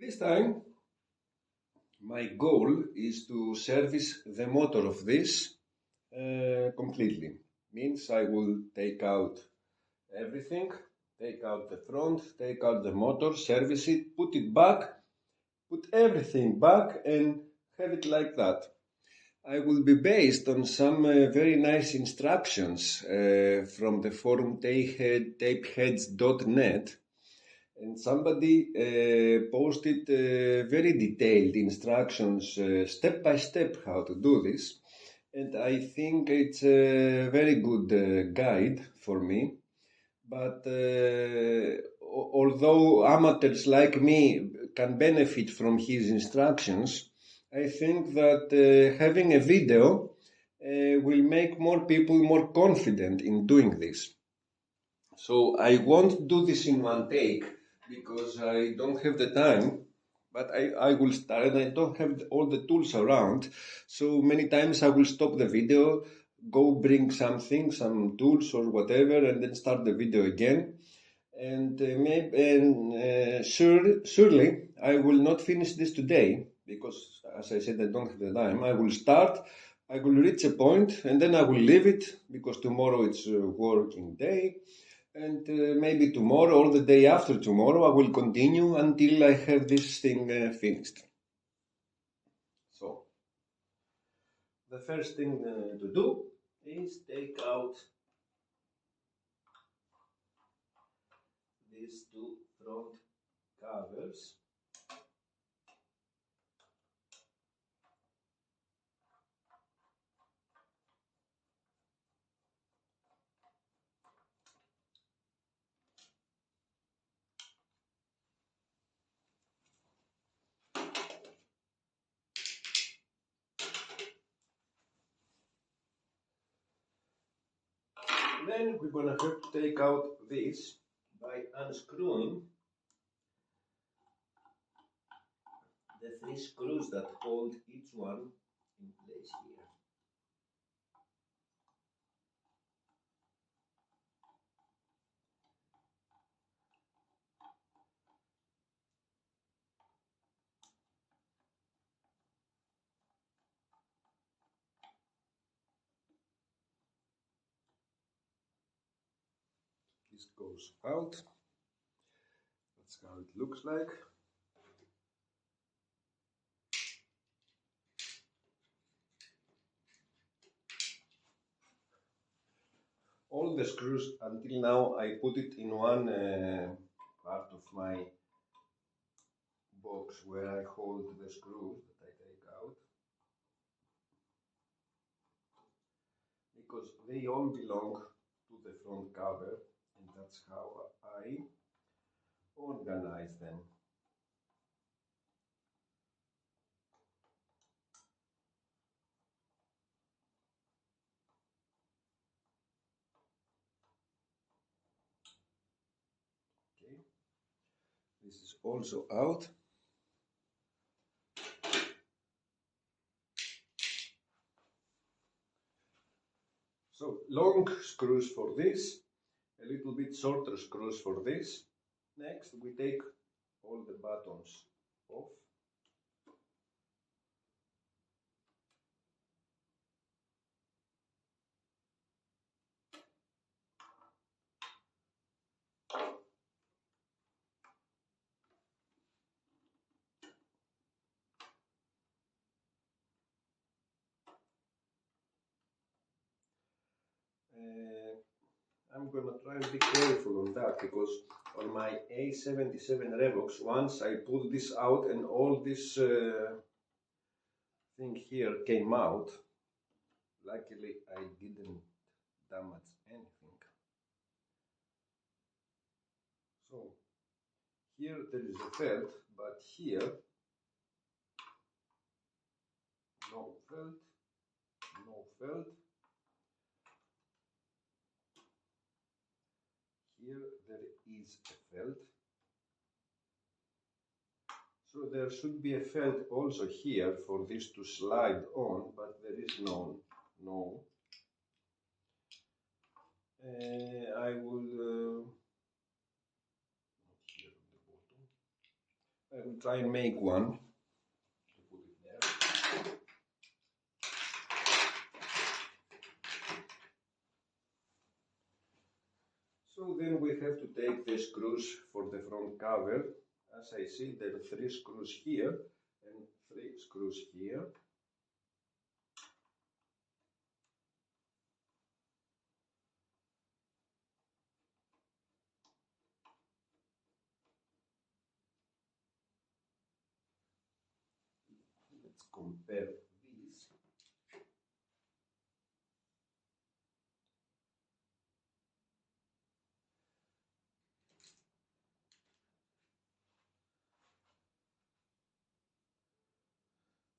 This time my goal is to service the motor of this completely. Means I will take out everything, take out the front, take out the motor, service it, put it back, put everything back and have it like that. I will be based on some very nice instructions from the forum tapeheads.net, and somebody posted very detailed instructions step by step how to do this, and I think it's a very good guide for me. But although amateurs like me can benefit from his instructions, I think that having a video will make more people more confident in doing this. So I won't do this in one take because I don't have the time, but I will start, and I don't have all the tools around. So many times I will stop the video, go bring something, some tools or whatever, and then start the video again. And surely I will not finish this today because, as I said, I don't have the time. I will start, I will reach a point, and then I will leave it because tomorrow it's a working day. And maybe tomorrow or the day after tomorrow I will continue until I have this thing finished. So, the first thing to do is take out these two front covers. Then we're gonna have to take out this by unscrewing the three screws that hold each one in place here. This goes out. That's how it looks like. All the screws until now I put it in one part of my box where I hold the screws that I take out, because they all belong to the front cover, and that's how I organize them. Okay, this is also out. So long screws for this, a little bit shorter screws for this. Next we take all the buttons off. I'm gonna try and be careful on that, because on my A77 Revox, once I pulled this out and all this thing here came out. Luckily I didn't damage anything. So here there is a felt, but here no felt, no felt. Here there is a felt. So there should be a felt also here for this to slide on, but there is no. I will not here on the bottom. I will try and make one. Put it there. So then we have to take the screws for the front cover. As I see, there are 3 screws here and 3 screws here. Let's compare these.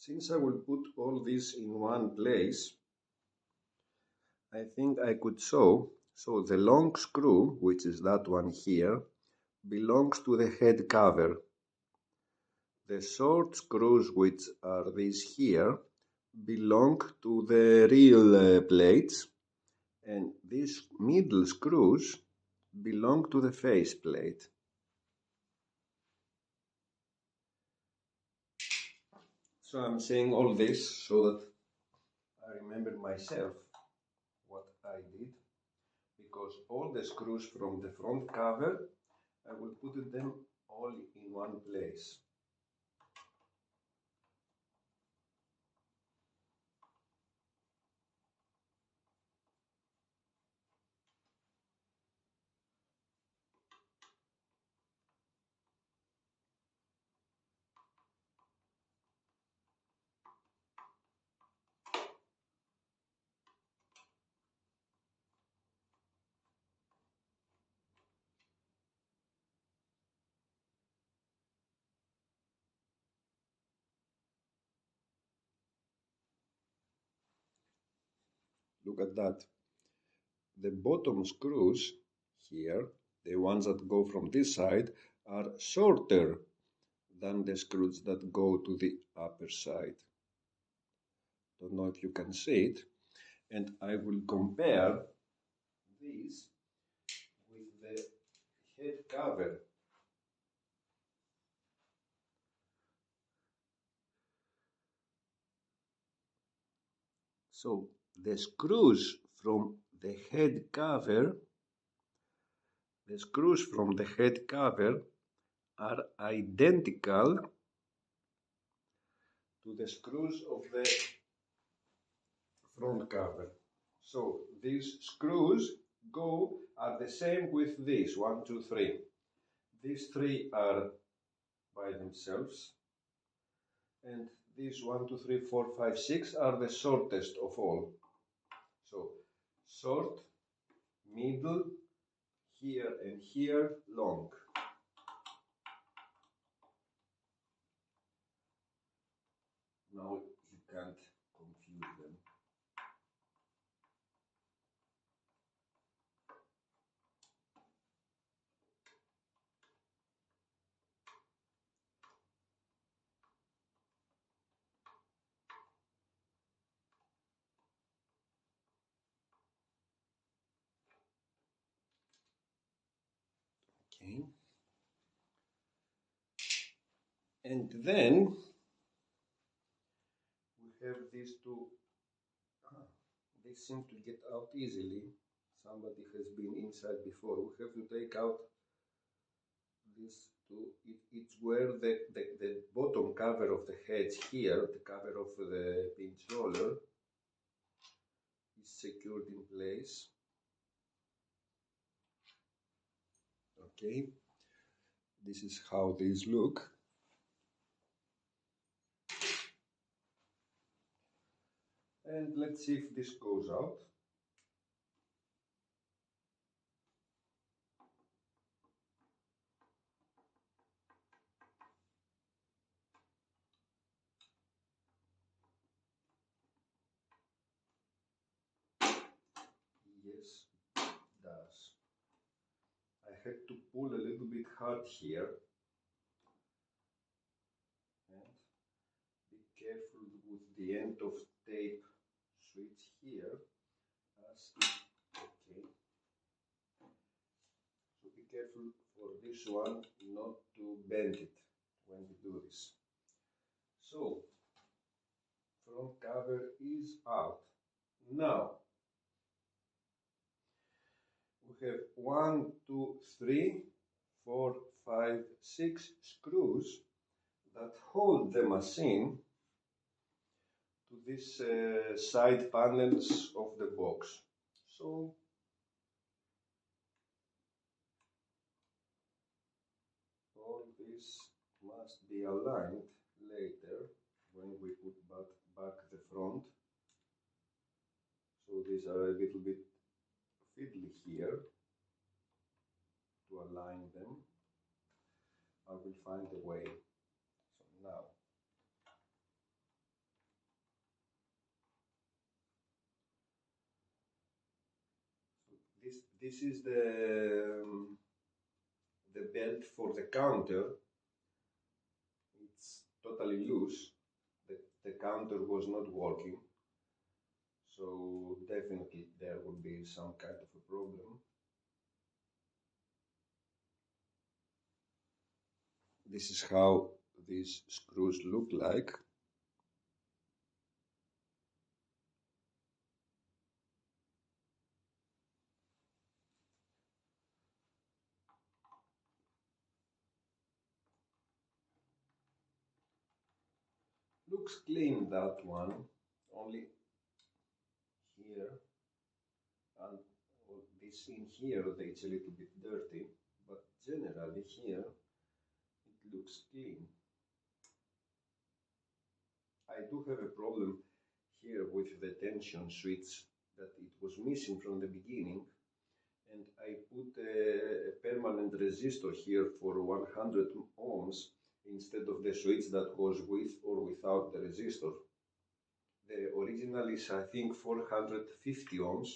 Since I will put all this in one place, I think I could show. So the long screw, which is that one here, belongs to the head cover. The short screws, which are these here, belong to the real plates, and these middle screws belong to the face plate. So I'm saying all this so that I remember myself what I did, because all the screws from the front cover, I will put them all in one place. Look at that. The bottom screws here, the ones that go from this side, are shorter than the screws that go to the upper side. Don't know if you can see it. And I will compare this with the head cover. So the screws from the head cover, are identical to the screws of the front cover. So these screws are the same with these 1, 2, 3. These 3 are by themselves, and these 1, 2, 3, 4, 5, 6 are the shortest of all. So short, middle, here and here, long. Now you can't confuse them. Okay. And then we have these two. They seem to get out easily. Somebody has been inside before. We have to take out this two. It's where the bottom cover of the heads here, the cover of the pinch roller, is secured in place. Okay, this is how these look. And let's see if this goes out. Yes, it does. I had to pull a little bit hard here. And be careful with the end of tape switch here, as okay. So be careful for this one not to bend it. when we do this. So, front cover is out. Now, we have 1, 2, 3, 4, 5, 6 screws that hold the machine to these side panels of the box. So, all this must be aligned later when we put back the front. So these are a little bit fiddly here to align them. I will find a way. So now, so this is the belt for the counter. It's totally loose. The counter was not working, so definitely there would be some kind of a problem. This is how these screws look like. Looks clean, that one, only here and this in here it's a little bit dirty, but generally here it looks clean. I do have a problem here with the tension switch, that it was missing from the beginning, and I put a permanent resistor here for 100 ohms instead of the switch that goes with or without the resistor. The original is, I think, 450 ohms,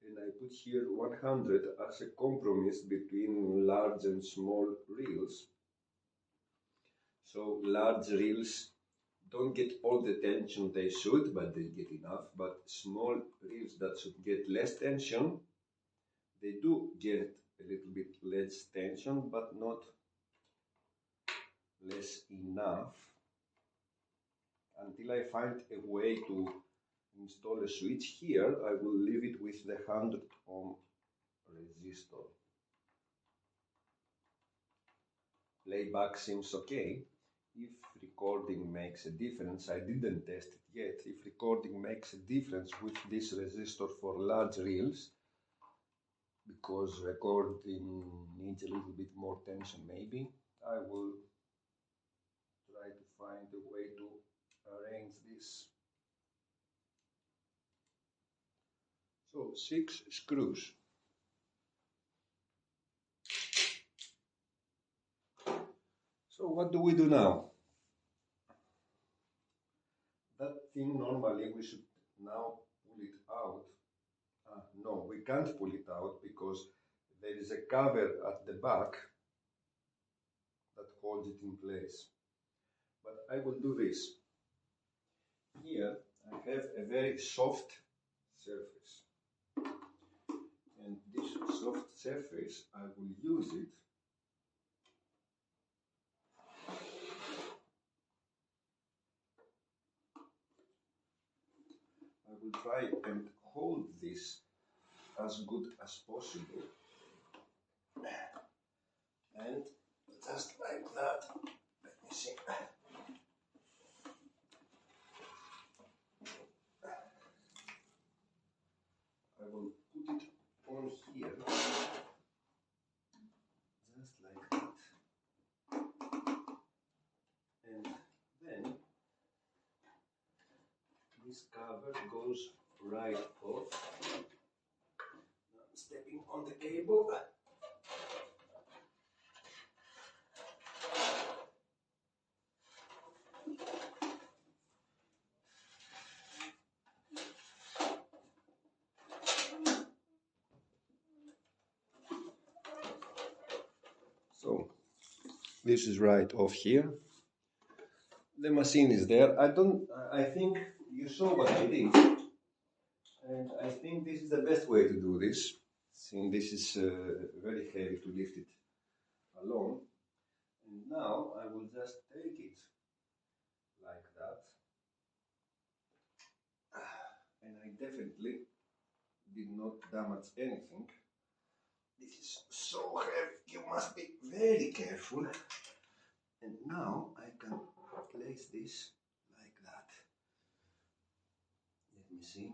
and I put here 100 as a compromise between large and small reels. So large reels don't get all the tension they should, but they get enough. But small reels that should get less tension, they do get a little bit less tension, but not less enough. Until I find a way to install a switch here, I will leave it with the 100 ohm resistor. Playback seems okay. If recording makes a difference, I didn't test it yet. If recording makes a difference with this resistor for large reels, because recording needs a little bit more tension maybe, I will try to find a way to arrange this. So 6 screws. So what do we do now? That thing normally we should now pull it out. No, we can't pull it out because there is a cover at the back that holds it in place. But I will do this. Here I have a very soft surface. And this soft surface, I will use it I will try and hold this as good as possible. And just like that, let me see. I will put it on here, just like that. And then this cover goes right off. Now I'm stepping on the cable. So this is right off here. The machine is there. I think you saw what I did, and I think this is the best way to do this, since this is very heavy to lift it alone. And now I will just take it like that. And I definitely did not damage anything. This is so heavy, you must be very careful. And now I can place this like that. Let me see.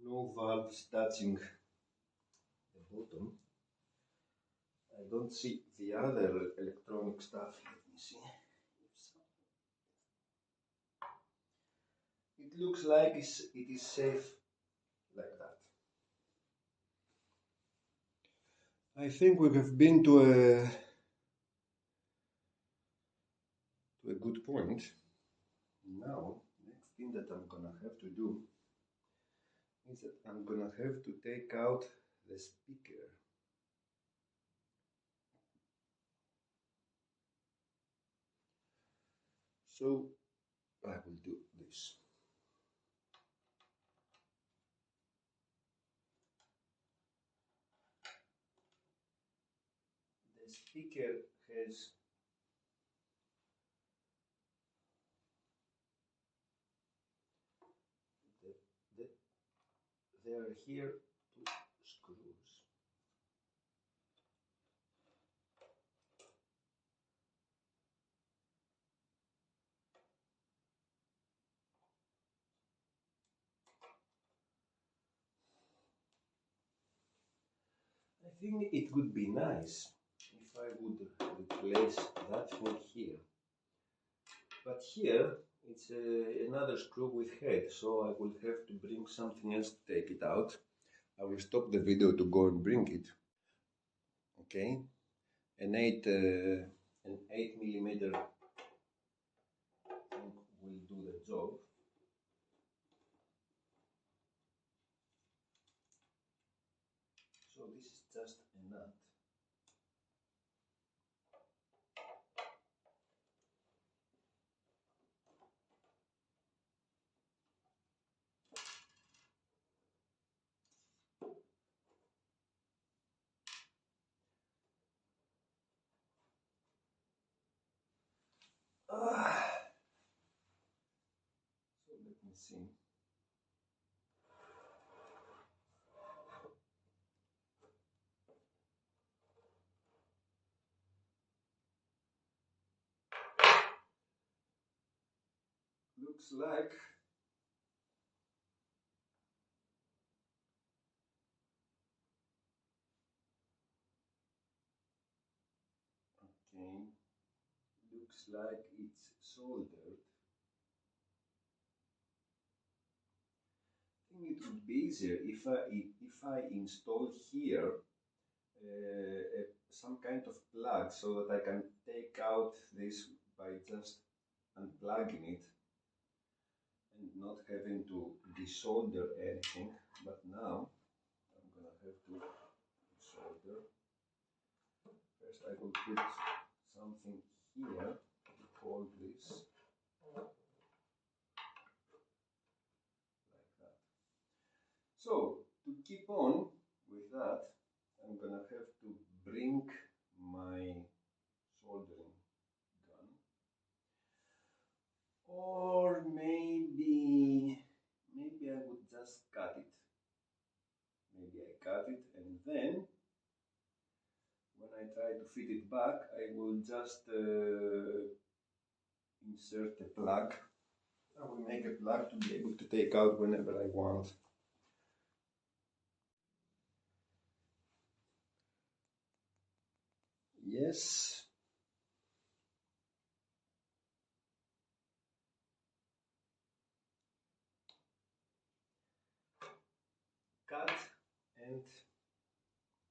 No valves touching the bottom. I don't see the other electronic stuff. Let me see. It looks like it is safe like that. I think we have been to a good point. Now, next thing that I'm gonna have to do is that I'm gonna have to take out the speaker. So I will do this. The speaker has there are here two screws. I think it would be nice if I would replace that one here. But here it's another screw with head, so I will have to bring something else to take it out. I will stop the video to go and bring it. Okay, an 8mm will do the job. So this is just a nut. So let me see. Looks like okay. Looks like it's soldered. I think it would be easier if I install here some kind of plug so that I can take out this by just unplugging it and not having to desolder anything. But now I'm gonna have to solder. First I will put something here to hold this like that. So to keep on with that, I'm gonna have to bring my soldering gun, or maybe I would just cut it. Maybe I cut it, and then when I try to fit it back, I will just insert a plug. I will make a plug to be able to take out whenever I want. Yes. Cut and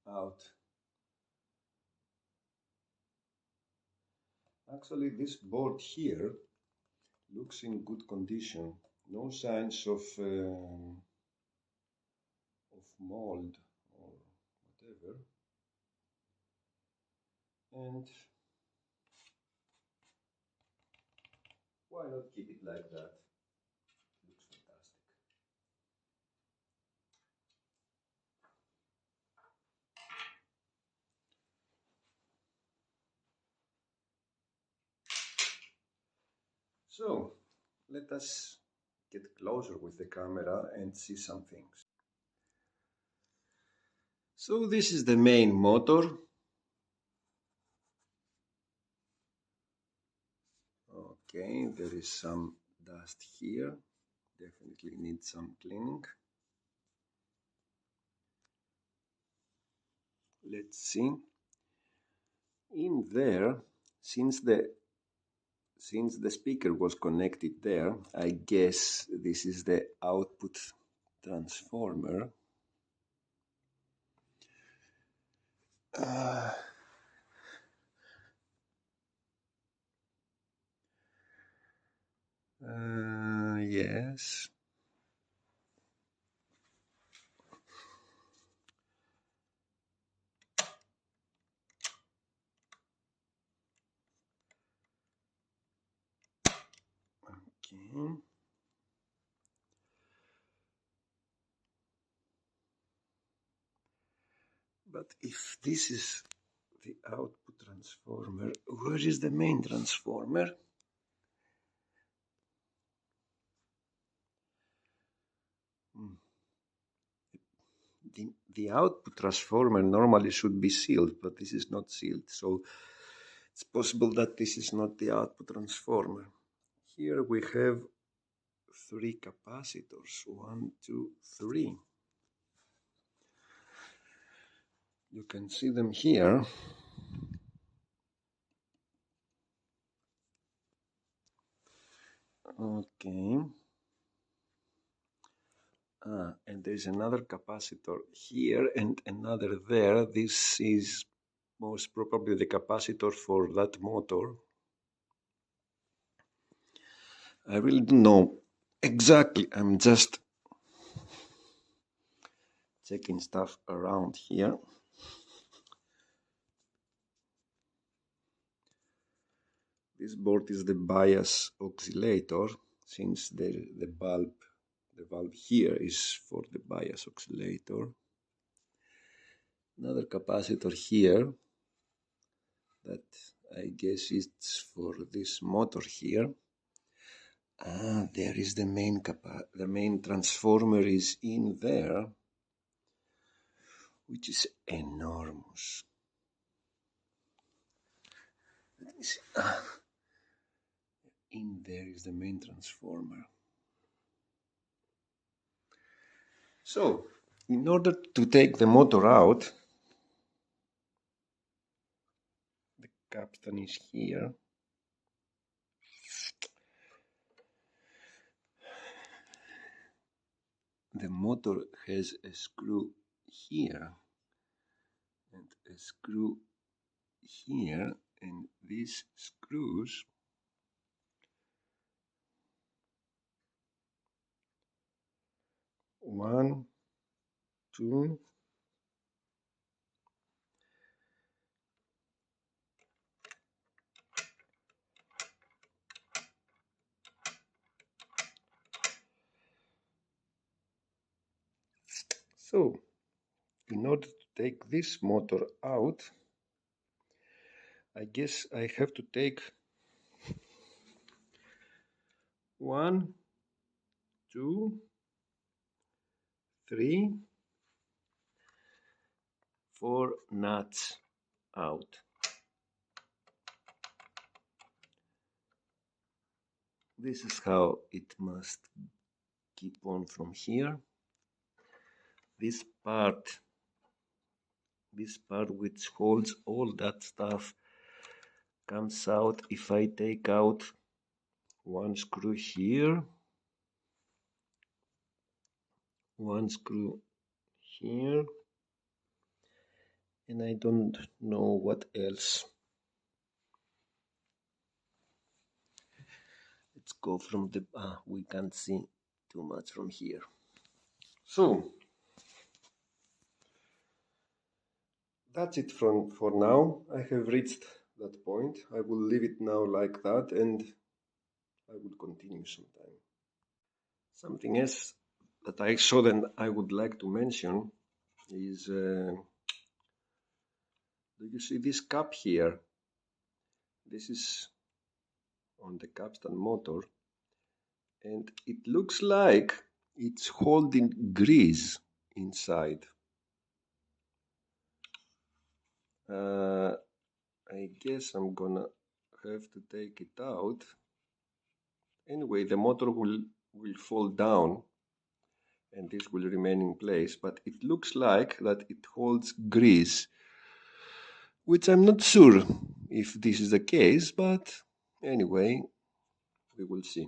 out. Actually, this board here looks in good condition. No signs of mold or whatever. And why not keep it like that? Looks fantastic. So let us get closer with the camera and see some things. So this is the main motor. Okay, there is some dust here, definitely needs some cleaning. Let's see. In there, since the speaker was connected there, I guess this is the output transformer. Yes. Okay. But if this is the output transformer, where is the main transformer? The output transformer normally should be sealed, but this is not sealed, so it's possible that this is not the output transformer. Here we have 3 capacitors, 1, 2, 3. You can see them here. Okay. And there's another capacitor here and another there. This is most probably the capacitor for that motor. I really don't know exactly. I'm just checking stuff around here. This board is the bias oscillator, since the valve here is for the bias oscillator. Another capacitor here that I guess it's for this motor here. There is the main transformer is in there, which is enormous. Let me see. In there is the main transformer. So, in order to take the motor out, the capstan is here. The motor has a screw here and a screw here, and these screws one, two, so in order to take this motor out, I guess I have to take 1, 2, 3, 4 nuts out. This is how it must keep on from here. This part which holds all that stuff comes out if I take out one screw here, one screw here, and I don't know what else. Let's go from the we can't see too much from here. So that's it for now. I have reached that point. I will leave it now like that, and I will continue sometime. Something else that I saw and I would like to mention is, do you see this cap here? This is on the capstan motor, and it looks like it's holding grease inside. I guess I'm gonna have to take it out. Anyway, the motor will fall down and this will remain in place, but it looks like that it holds grease, which I'm not sure if this is the case, but anyway, we will see.